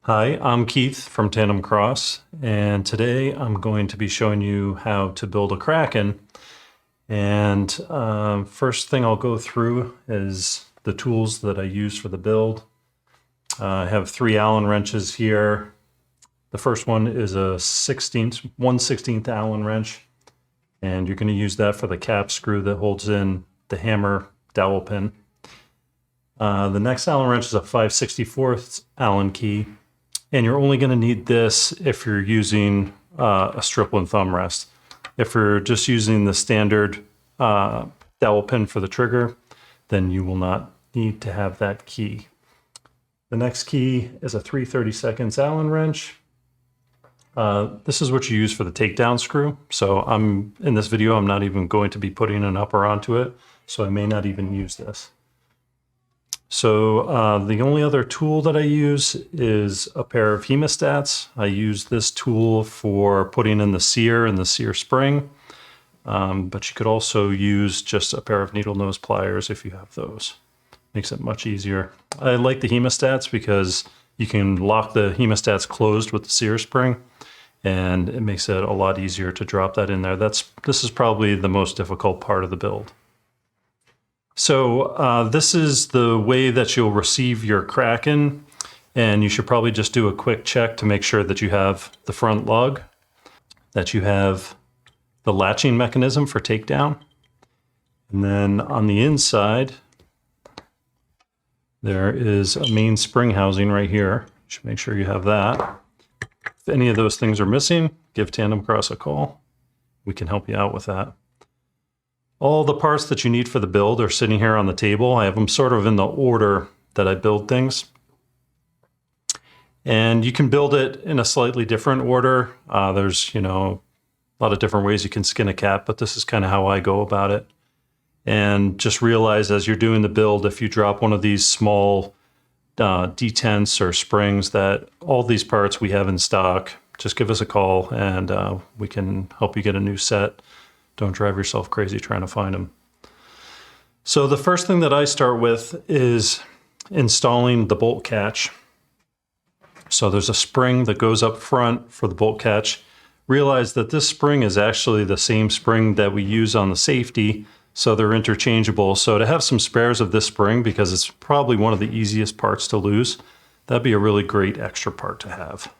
Hi, I'm Keith from Tandemkross, and today I'm going to be showing you how to build a Kraken. And first thing I'll go through is the tools that I use for the build. I have 3 Allen wrenches here. The first one is a 1/16 Allen wrench, and you're going to use that for the cap screw that holds in the hammer dowel pin. The next Allen wrench is a 5/64 Allen key. And you're only going to need this if you're using a stripling thumb rest. If you're just using the standard dowel pin for the trigger, then you will not need to have that key. The next key is a 3/32 Allen wrench. This is what you use for the takedown screw. So in this video, I'm not even going to be putting an upper onto it, so I may not even use this. So the only other tool that I use is a pair of hemostats. I use this tool for putting in the Sear and the Sear spring, but you could also use just a pair of needle nose pliers if you have those. Makes it much easier. I like the hemostats because you can lock the hemostats closed with the Sear spring, and it makes it a lot easier to drop that in there. This is probably the most difficult part of the build. So this is the way that you'll receive your Kraken, and you should probably just do a quick check to make sure that you have the front lug, that you have the latching mechanism for takedown, and then on the inside there is a main spring housing right here. You should make sure you have that. If any of those things are missing, give Tandemkross a call. We can help you out with that. All the parts that you need for the build are sitting here on the table. I have them sort of in the order that I build things. And you can build it in a slightly different order. There's, a lot of different ways you can skin a cat, but this is kind of how I go about it. And just realize as you're doing the build, if you drop one of these small detents or springs, that all these parts we have in stock, just give us a call and we can help you get a new set. Don't drive yourself crazy trying to find them. So the first thing that I start with is installing the bolt catch. So there's a spring that goes up front for the bolt catch. Realize that this spring is actually the same spring that we use on the safety, so they're interchangeable. So to have some spares of this spring, because it's probably one of the easiest parts to lose, that'd be a really great extra part to have.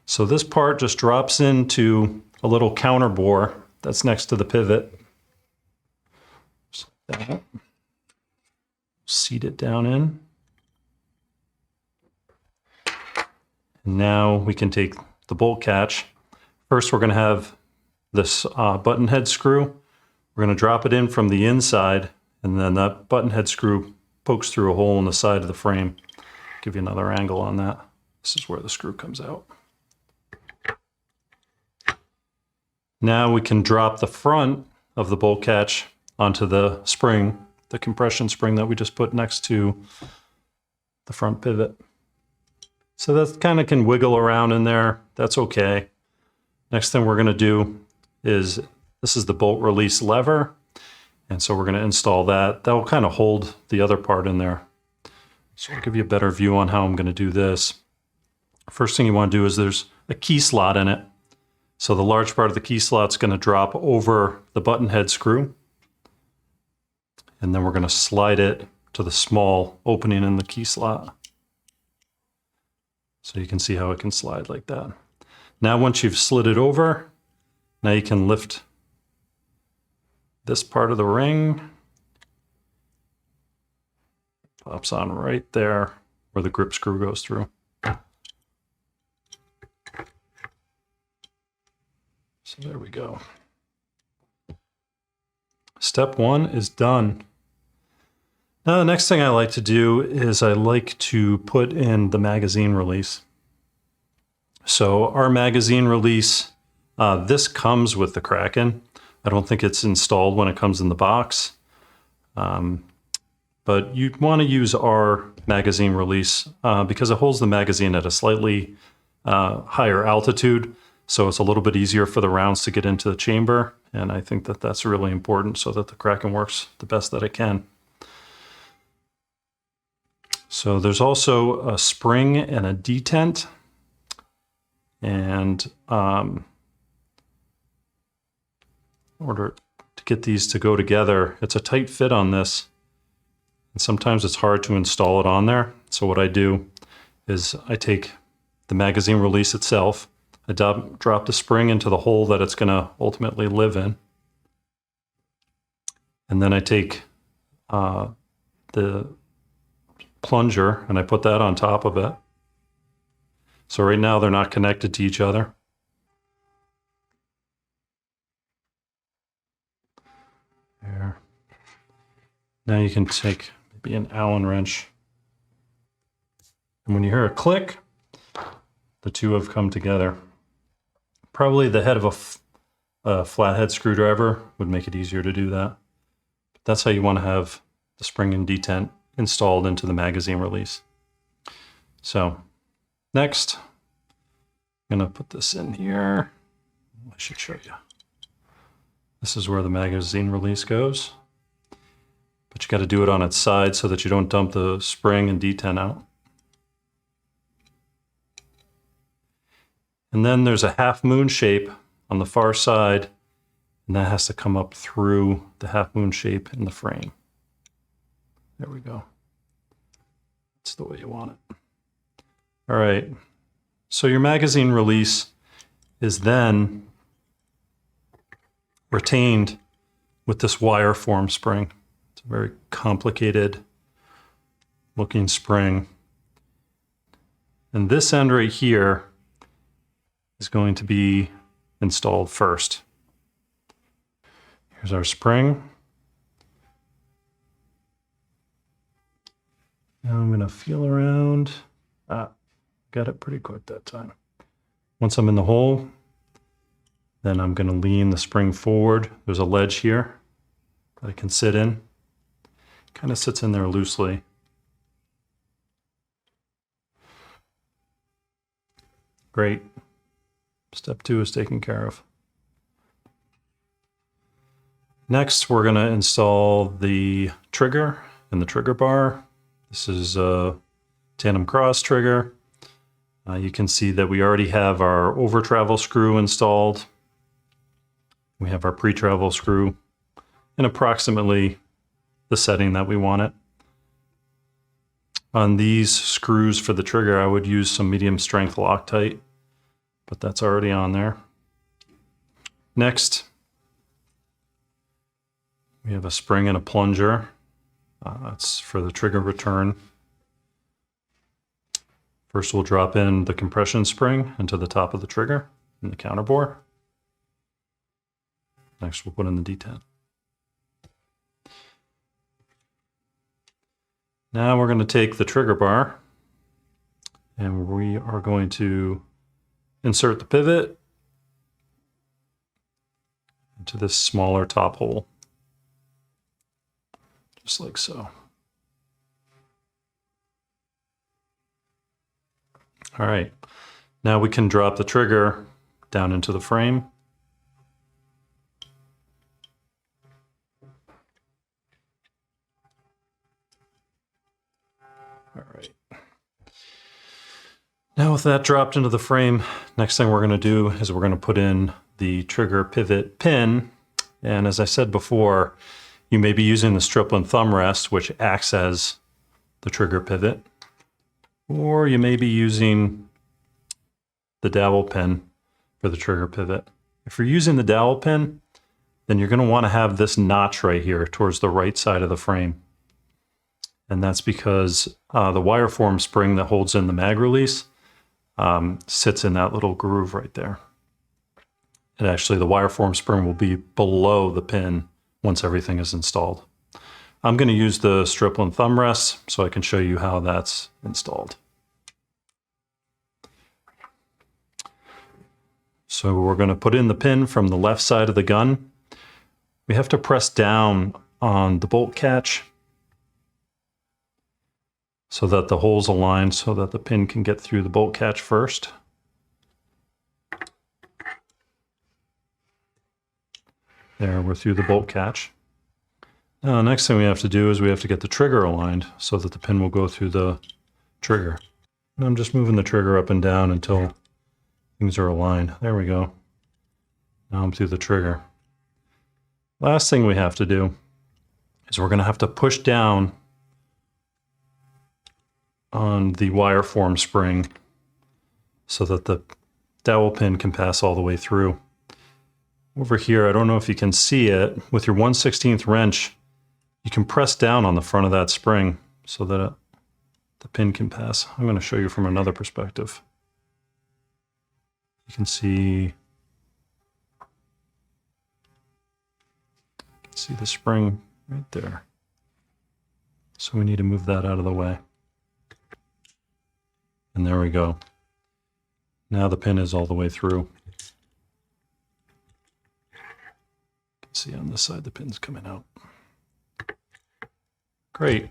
So this part just drops into a little counter bore that's next to the pivot. Just like that. Seat it down in. And now we can take the bolt catch. First, we're going to have this button head screw. We're going to drop it in from the inside, and then that button head screw pokes through a hole in the side of the frame. Give you another angle on that. This is where the screw comes out. Now we can drop the front of the bolt catch onto the spring, the compression spring that we just put next to the front pivot. So that kind of can wiggle around in there. That's okay. Next thing we're going to do is, this is the bolt release lever. And so we're going to install that. That will kind of hold the other part in there. So I'll give you a better view on how I'm going to do this. First thing you want to do is there's a key slot in it. So the large part of the key slot is going to drop over the button head screw. And then we're going to slide it to the small opening in the key slot. So you can see how it can slide like that. Now once you've slid it over, now you can lift this part of the ring. Pops on right there where the grip screw goes through. So there we go. Step 1 is done. Now the next thing I like to do is I like to put in the magazine release. So our magazine release, this comes with the Kraken. I don't think it's installed when it comes in the box. But you'd want to use our magazine release because it holds the magazine at a slightly higher altitude. So it's a little bit easier for the rounds to get into the chamber. And I think that that's really important so that the Kraken works the best that it can. So there's also a spring and a detent. And in order to get these to go together, it's a tight fit on this. And sometimes it's hard to install it on there. So what I do is I take the magazine release itself, I drop the spring into the hole that it's going to ultimately live in. And then I take the plunger and I put that on top of it. So right now they're not connected to each other. There. Now you can take maybe an Allen wrench. And when you hear a click, the two have come together. Probably the head of a flathead screwdriver would make it easier to do that. But that's how you want to have the spring and detent installed into the magazine release. So next, I'm going to put this in here. I should show you. This is where the magazine release goes. But you got to do it on its side so that you don't dump the spring and detent out. And then there's a half moon shape on the far side, and that has to come up through the half moon shape in the frame. There we go. That's the way you want it. All right. So your magazine release is then retained with this wire form spring. It's a very complicated looking spring. And this end right here is going to be installed first. Here's our spring. Now I'm going to feel around. Got it pretty quick that time. Once I'm in the hole, then I'm going to lean the spring forward. There's a ledge here that I can sit in. Kind of sits in there loosely. Great. Step 2 is taken care of. Next, we're going to install the trigger and the trigger bar. This is a Tandemkross trigger. You can see that we already have our over travel screw installed. We have our pre-travel screw in approximately the setting that we want it. On these screws for the trigger, I would use some medium strength Loctite, but that's already on there. Next, we have a spring and a plunger. That's for the trigger return. First, we'll drop in the compression spring into the top of the trigger in the counter bore. Next, we'll put in the detent. Now we're going to take the trigger bar and we are going to insert the pivot into this smaller top hole, just like so. All right, now we can drop the trigger down into the frame. All right. Now with that dropped into the frame, next thing we're going to do is we're going to put in the trigger pivot pin. And as I said before, you may be using the stripling thumb rest, which acts as the trigger pivot. Or you may be using the dowel pin for the trigger pivot. If you're using the dowel pin, then you're going to want to have this notch right here towards the right side of the frame. And that's because the wire form spring that holds in the mag release sits in that little groove right there. And actually the wire form spring will be below the pin once everything is installed. I'm going to use the stripling thumb rest so I can show you how that's installed. So we're going to put in the pin from the left side of the gun. We have to press down on the bolt catch so that the holes align so that the pin can get through the bolt catch first. There, we're through the bolt catch. Now, the next thing we have to do is we have to get the trigger aligned so that the pin will go through the trigger. And I'm just moving the trigger up and down until things are aligned. There we go. Now I'm through the trigger. Last thing we have to do is we're going to have to push down on the wire form spring so that the dowel pin can pass all the way through. Over here, I don't know if you can see it, with your 1/16 wrench, you can press down on the front of that spring so that the pin can pass. I'm going to show you from another perspective. You can see the spring right there. So we need to move that out of the way. And there we go. Now the pin is all the way through. You can see on this side the pin's coming out. Great.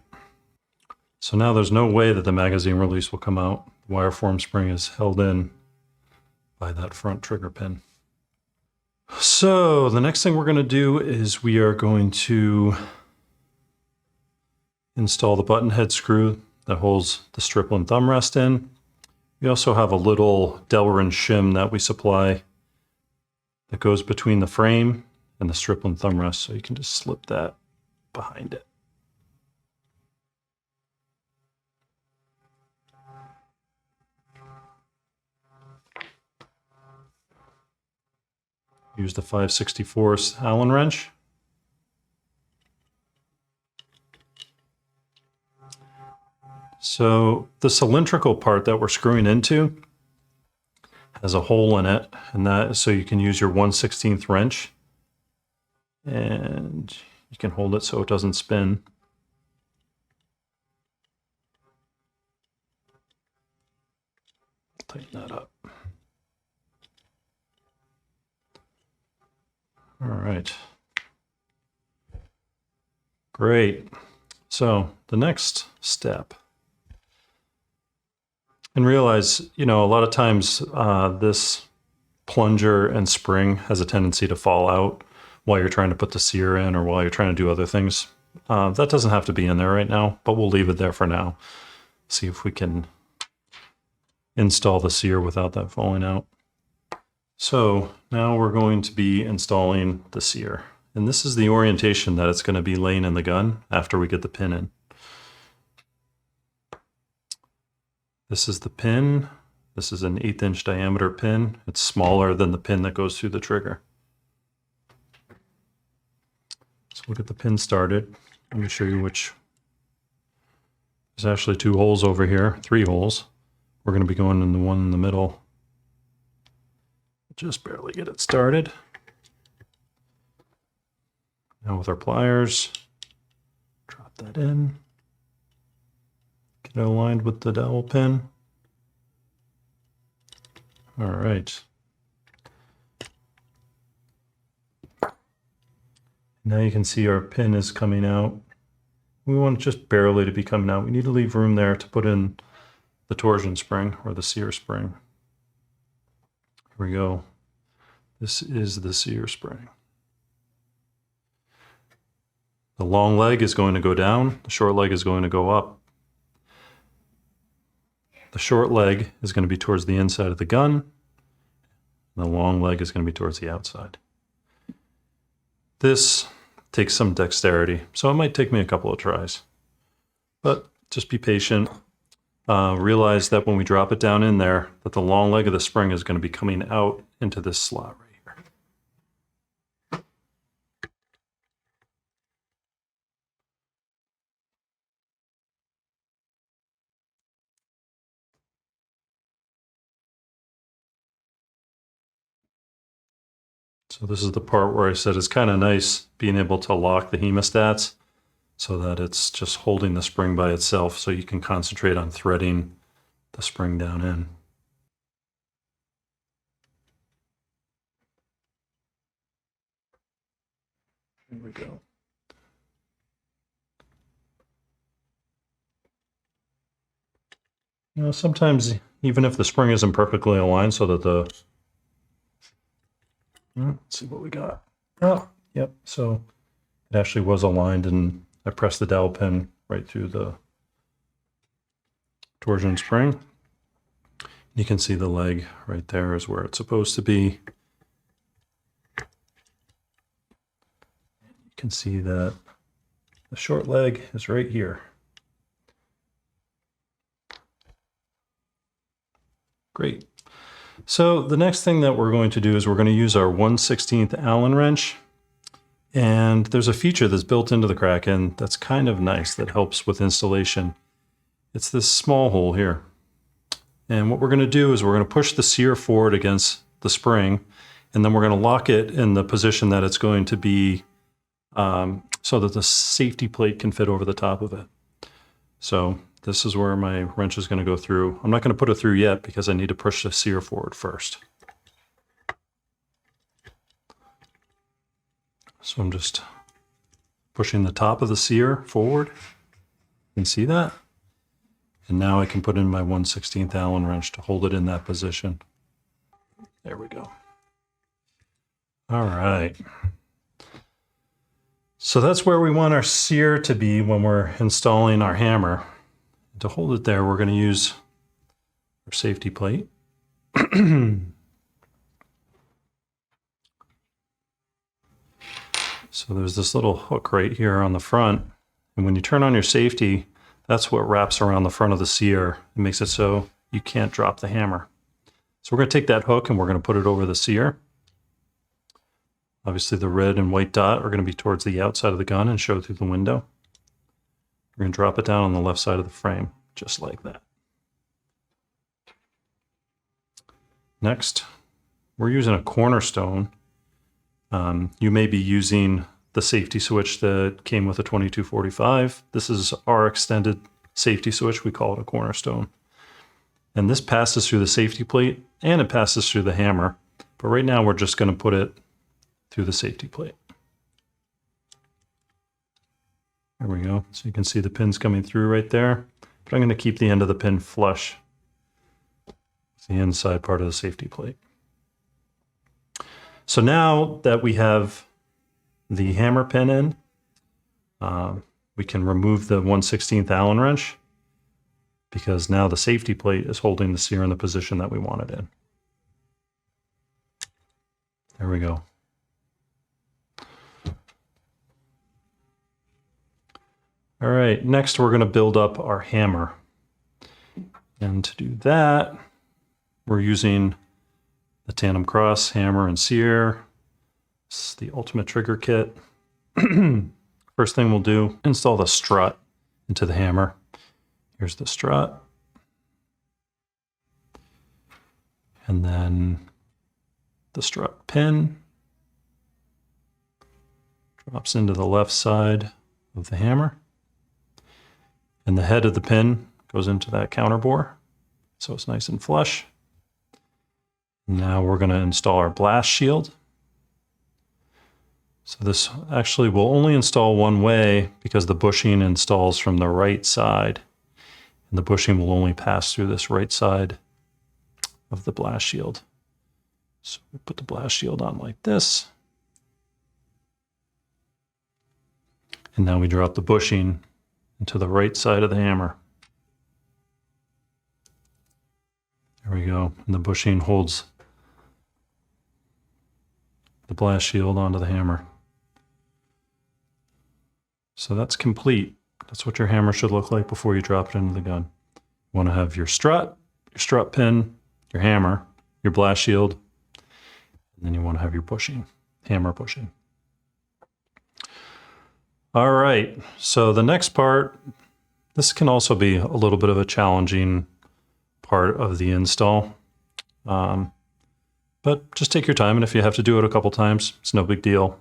So now there's no way that the magazine release will come out. The wire form spring is held in by that front trigger pin. So the next thing we're going to do is we are going to install the button head screw that holds the stripling thumb rest in. We also have a little Delrin shim that we supply that goes between the frame and the stripling thumb rest, so you can just slip that behind it. Use the 5/64 Allen wrench. So the cylindrical part that we're screwing into has a hole in it, and that so you can use your 1/16 wrench and you can hold it so it doesn't spin. Tighten that up. All right. Great. So the next step, and realize, you know, a lot of times this plunger and spring has a tendency to fall out while you're trying to put the sear in or while you're trying to do other things. That doesn't have to be in there right now, but we'll leave it there for now. See if we can install the sear without that falling out. So now we're going to be installing the sear. And this is the orientation that it's going to be laying in the gun after we get the pin in. This is the pin. This is an 1/8 inch diameter pin. It's smaller than the pin that goes through the trigger. So we'll get the pin started. Let me show you which. There's actually 2 holes over here, 3 holes. We're going to be going in the one in the middle. Just barely get it started. Now with our pliers, drop that in. Get it aligned with the dowel pin. All right. Now you can see our pin is coming out. We want it just barely to be coming out. We need to leave room there to put in the torsion spring or the sear spring. Here we go. This is the sear spring. The long leg is going to go down. The short leg is going to go up. The short leg is going to be towards the inside of the gun. The long leg is going to be towards the outside. This takes some dexterity, so it might take me a couple of tries. But just be patient. Realize that when we drop it down in there, that the long leg of the spring is going to be coming out into this slot right here. So this is the part where I said it's kind of nice being able to lock the hemostats so that it's just holding the spring by itself, so you can concentrate on threading the spring down in. Here we go. You know, sometimes even if the spring isn't perfectly aligned so that the, let's see what we got. Oh, yep. So It actually was aligned, and I pressed the dowel pin right through the torsion spring. You can see the leg right there is where it's supposed to be. You can see that the short leg is right here. Great. So the next thing that we're going to do is we're going to use our 1/16 Allen wrench. And there's a feature that's built into the Kraken that's kind of nice that helps with installation. It's this small hole here. And what we're going to do is we're going to push the Sear forward against the spring, and then we're going to lock it in the position that it's going to be so that the safety plate can fit over the top of it. So this is where my wrench is going to go through. I'm not going to put it through yet because I need to push the Sear forward first. So I'm just pushing the top of the Sear forward. You can see that? And now I can put in my 1/16 Allen wrench to hold it in that position. There we go. All right. So that's where we want our Sear to be when we're installing our hammer. To hold it there, we're going to use our safety plate. So there's this little hook right here on the front. And when you turn on your safety, that's what wraps around the front of the Sear. It makes it so you can't drop the hammer. So we're going to take that hook and we're going to put it over the Sear. Obviously the red and white dot are going to be towards the outside of the gun and show through the window. We're going to drop it down on the left side of the frame, just like that. Next, we're using a cornerstone. You may be using the safety switch that came with a 2245. This is our extended safety switch. We call it a cornerstone. And this passes through the safety plate and it passes through the hammer. But right now we're just going to put it through the safety plate. There we go. So you can see the pins coming through right there. But I'm going to keep the end of the pin flush with the inside part of the safety plate. So now that we have the hammer pin in, we can remove the 1/16 Allen wrench because now the safety plate is holding the Sear in the position that we want it in. There we go. All right, next we're going to build up our hammer. And to do that, we're using the Tandemkross hammer and Sear. This is the ultimate trigger kit. First thing we'll do, install the strut into the hammer. Here's the strut. And then the strut pin drops into the left side of the hammer. And the head of the pin goes into that counter bore, so it's nice and flush. Now we're going to install our blast shield. So this actually will only install one way because the bushing installs from the right side. And the bushing will only pass through this right side of the blast shield. So we put the blast shield on like this. And now we drop the bushing into the right side of the hammer. There we go. And the bushing holds the blast shield onto the hammer. So that's complete. That's what your hammer should look like before you drop it into the gun. You want to have your strut pin, your hammer, your blast shield, and then you want to have your bushing, hammer bushing. All right, so the next part, this can also be a little bit of a challenging part of the install. But just take your time, and if you have to do it a couple times, it's no big deal.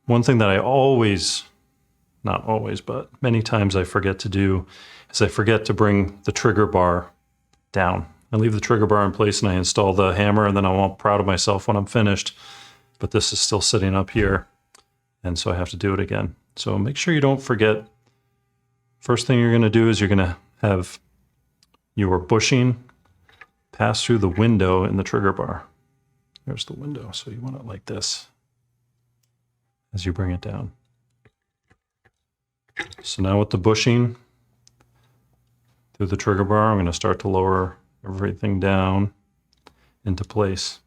One thing that I always, not always, but many times I forget to do is I forget to bring the trigger bar down. I leave the trigger bar in place and I install the hammer, and then I'm all proud of myself when I'm finished, but this is still sitting up here, and so I have to do it again. So make sure you don't forget. First thing you're going to do is you're going to have your bushing pass through the window in the trigger bar. There's the window, so you want it like this. as you bring it down. So now with the bushing through the trigger bar, I'm going to start to lower everything down into place.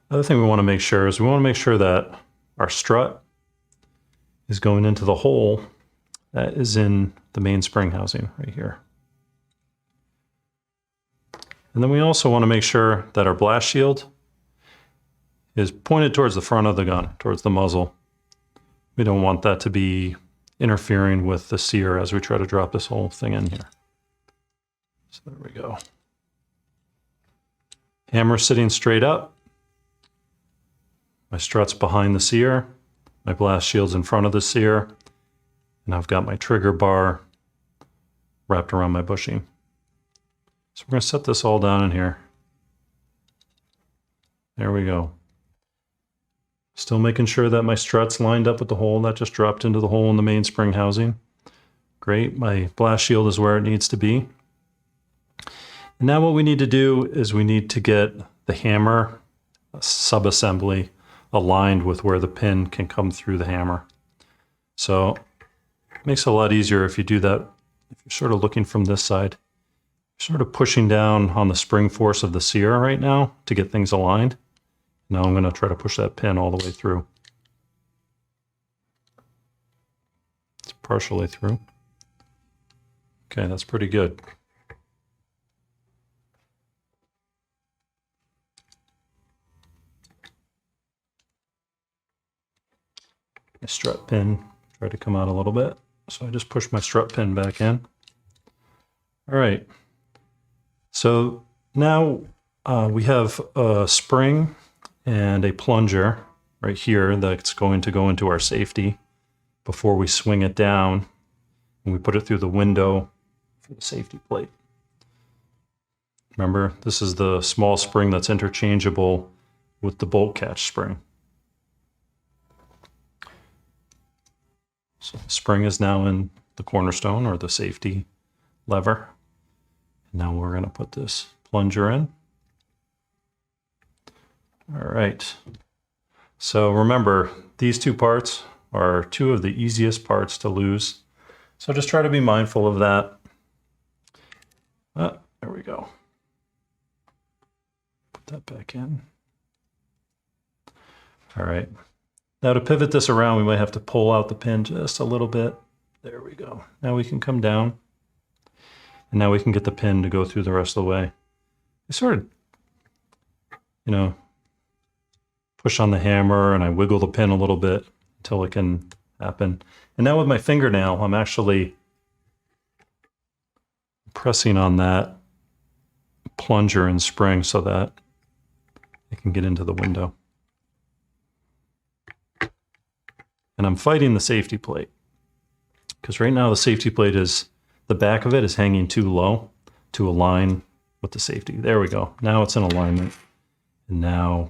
Another thing we want to make sure is we want to make sure that our strut is going into the hole that is in the main spring housing right here. And then we also want to make sure that our blast shield is pointed towards the front of the gun, towards the muzzle. We don't want that to be interfering with the sear as we try to drop this whole thing in here. So there we go. Hammer sitting straight up. My strut's behind the sear. My blast shield's in front of the sear. And I've got my trigger bar wrapped around my bushing. So we're going to set this all down in here. There we go. Still making sure that my strut's lined up with the hole that just dropped into the hole in the main spring housing. Great, my blast shield is where it needs to be. And now what we need to do is we need to get the hammer subassembly aligned with where the pin can come through the hammer. So it makes it a lot easier if you do that. If you're sort of looking from this side, you're sort of pushing down on the spring force of the sear right now to get things aligned. Now I'm going to try to push that pin all the way through. It's partially through. Okay, that's pretty good. My strut pin tried to come out a little bit, so I just pushed my strut pin back in. All right, so now we have a spring and a plunger right here that's going to go into our safety before we swing it down and we put it through the window for the safety plate. Remember, this is the small spring that's interchangeable with the bolt catch spring. So the spring is now in the cornerstone or the safety lever. And now we're going to put this plunger in. All right. So remember, these two parts are two of the easiest parts to lose. So just try to be mindful of that. There we go. Put that back in. All right. Now to pivot this around, we might have to pull out the pin just a little bit. There we go. Now we can come down. And now we can get the pin to go through the rest of the way. I sort of, push on the hammer and I wiggle the pin a little bit until it can happen. And now with my fingernail, I'm actually pressing on that plunger and spring so that it can get into the window. And I'm fighting the safety plate because right now the safety plate the back of it is hanging too low to align with the safety. There we go. Now it's in alignment. And now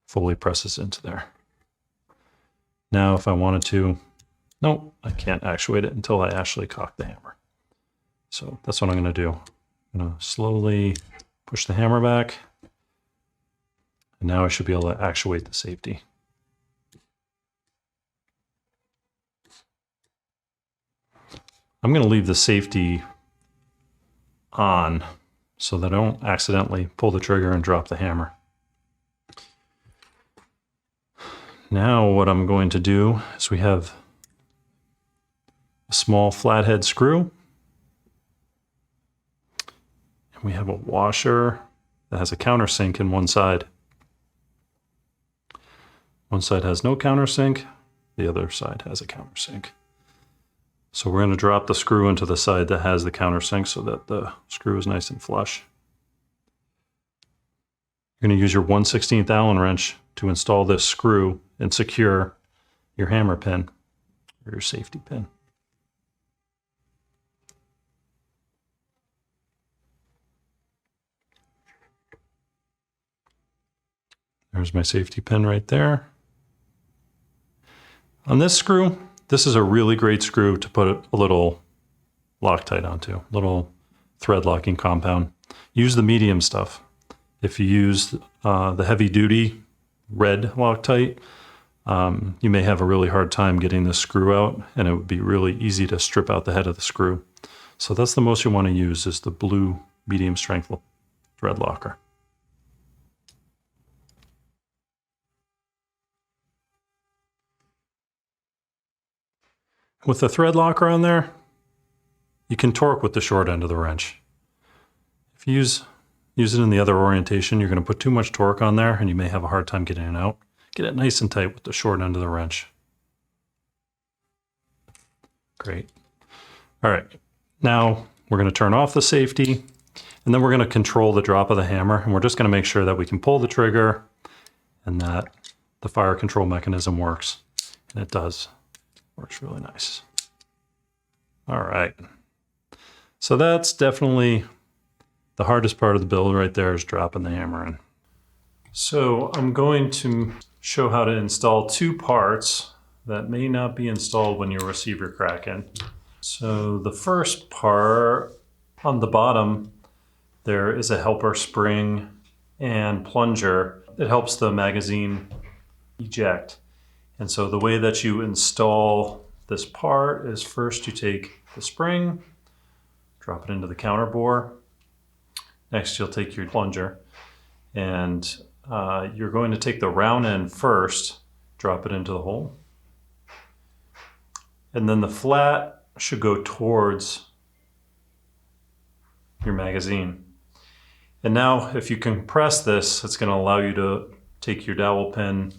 fully presses into there. Now if I wanted to, nope, I can't actuate it until I actually cock the hammer. So that's what I'm going to do. I'm going to slowly push the hammer back. And now I should be able to actuate the safety. I'm going to leave the safety on so that I don't accidentally pull the trigger and drop the hammer. Now what I'm going to do is we have a small flathead screw. And we have a washer that has a countersink in one side. One side has no countersink, the other side has a countersink. So we're going to drop the screw into the side that has the countersink so that the screw is nice and flush. You're going to use your 1/16 Allen wrench to install this screw and secure your hammer pin or your safety pin. There's my safety pin right there. On this screw, this is a really great screw to put a little Loctite onto, little thread locking compound. Use the medium stuff. If you use the heavy duty red Loctite, you may have a really hard time getting the screw out, and it would be really easy to strip out the head of the screw. So that's the most you want to use, is the blue medium strength thread locker. With the thread locker on there, you can torque with the short end of the wrench. If you use it in the other orientation, you're going to put too much torque on there and you may have a hard time getting it out. Get it nice and tight with the short end of the wrench. Great. All right, now we're going to turn off the safety, and then we're going to control the drop of the hammer, and we're just going to make sure that we can pull the trigger and that the fire control mechanism works. And it does. Works really nice. All right. So that's definitely the hardest part of the build right there, is dropping the hammer in. So I'm going to show how to install two parts that may not be installed when you receive your Kraken. So the first part, on the bottom, there is a helper spring and plunger. It helps the magazine eject. And so the way that you install this part is, first you take the spring, drop it into the counter bore. Next you'll take your plunger, and you're going to take the round end first, drop it into the hole. And then the flat should go towards your magazine. And now if you compress this, it's going to allow you to take your dowel pin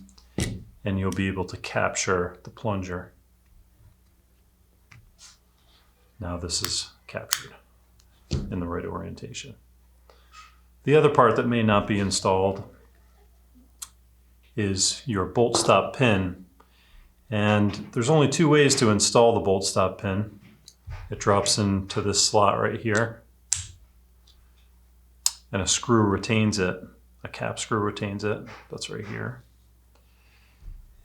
and you'll be able to capture the plunger. Now this is captured in the right orientation. The other part that may not be installed is your bolt stop pin. And there's only two ways to install the bolt stop pin. It drops into this slot right here, and a screw retains it. A cap screw retains it. That's right here.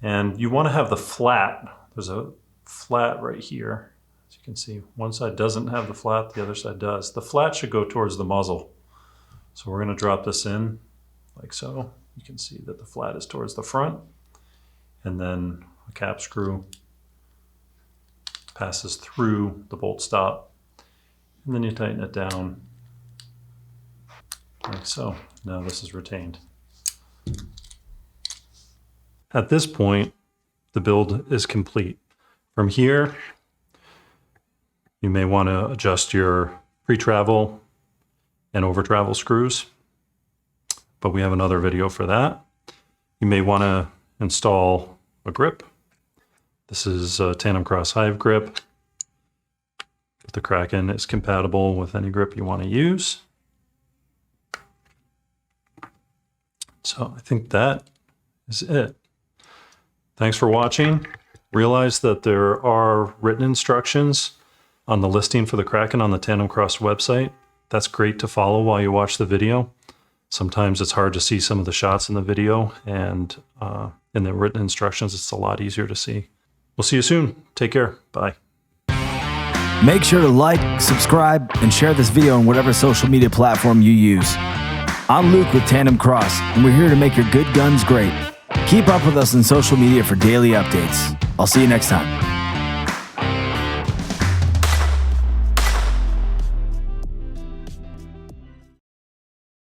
And you want to have the flat. There's a flat right here. As you can see, one side doesn't have the flat, the other side does. The flat should go towards the muzzle. So we're going to drop this in like so. You can see that the flat is towards the front, and then a cap screw passes through the bolt stop, and then you tighten it down like so. Now this is retained. At this point, the build is complete. From here, you may want to adjust your pre-travel and over-travel screws, but we have another video for that. You may want to install a grip. This is a Tandemkross Hive grip. The Kraken is compatible with any grip you want to use. So I think that is it. Thanks for watching. Realize that there are written instructions on the listing for the Kraken on the Tandemkross website. That's great to follow while you watch the video. Sometimes it's hard to see some of the shots in the video, and in the written instructions, it's a lot easier to see. We'll see you soon. Take care. Bye. Make sure to like, subscribe, and share this video on whatever social media platform you use. I'm Luke with Tandemkross, and we're here to make your good guns great. Keep up with us on social media for daily updates. I'll see you next time.